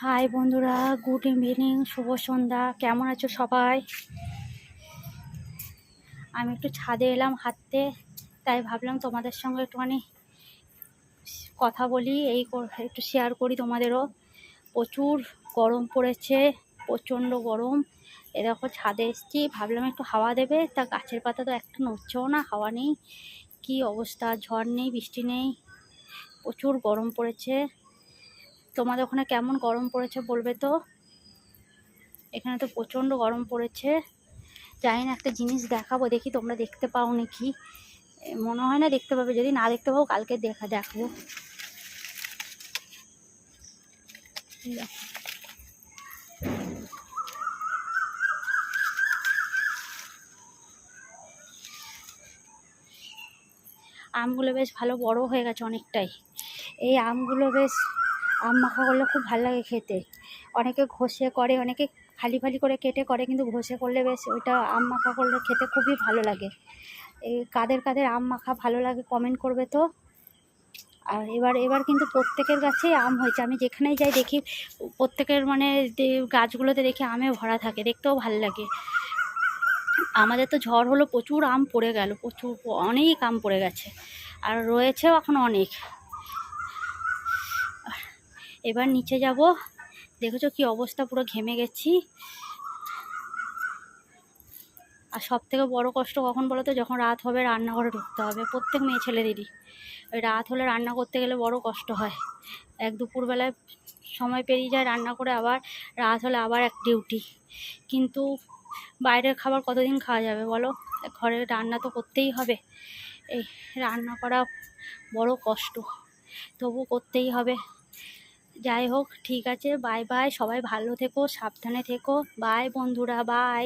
High বন্ধুরা, good evening, শুভ সন্ধ্যা। কেমন আছো সবাই? আমি একটু ছাদে এলাম হাঁটতে, তাই ভাবলাম তোমাদের সঙ্গে একটুখানি কথা বলি, একটু শেয়ার করি তোমাদেরও। প্রচুর গরম পড়েছে, প্রচণ্ড গরম। এরকম ছাদে এসেছি, ভাবলাম একটু হাওয়া দেবে, তা গাছের পাতা তো একটা নড়ছেও না, হাওয়া নেই। কি অবস্থা, ঝড় নেই, বৃষ্টি নেই, প্রচুর গরম পড়েছে। তোমাদের ওখানে কেমন গরম পড়েছে বলবে তো। এখানে তো প্রচণ্ড গরম পড়েছে। জানি না, একটা জিনিস দেখাবো, দেখি তোমরা দেখতে পাও নাকি। মনে হয় না দেখতে পাবে, যদি না দেখতে পাও কালকে দেখবো। আমগুলো বেশ ভালো বড় হয়ে গেছে অনেকটাই। এই আমগুলো বেশ আম মাখা করলে খুব ভালো লাগে খেতে। অনেকে ঘষে করে, অনেকে ফালি ফালি করে কেটে করে, কিন্তু ঘষে করলে বেশ ওইটা আম মাখা করলে খেতে খুবই ভালো লাগে। এই কাদের কাদের আম মাখা ভালো লাগে কমেন্ট করবে তো। আর এবার কিন্তু প্রত্যেকের গাছেই আম হয়েছে। আমি যেখানেই যাই দেখি প্রত্যেকের গাছগুলোতে দেখি আমে ভরা থাকে, দেখতেও ভালো লাগে। আমাদের তো ঝড় হলো, প্রচুর আম পড়ে গেল, প্রচুর অনেক আম পড়ে গেছে, আর রয়েছেও এখন অনেক। এবার নিচে যাব, দেখেছো কি অবস্থা, পুরো ঘেমে গেছি। আর সব থেকে বড় কষ্ট কখন বলো তো, যখন রাত হবে রান্নাঘরে ঢুকতে হবে, প্রত্যেক মেয়ে ছেলেদেরই। ওই রাত হলে রান্না করতে গেলে বড় কষ্ট হয়। দুপুরবেলায় সময় পেরিয়ে যায় রান্না করে, আবার রাত হলে আবার এক ডিউটি। কিন্তু বাইরের খাবার কতদিন খাওয়া যাবে বলো, ঘরে রান্না তো করতেই হবে। এই রান্না করা বড় কষ্ট, তবু করতেই হবে। যাই হোক, ঠিক আছে, বাই বাই, সবাই ভালো থেকো, সাবধানে থেকো, বাই বন্ধুরা, বাই।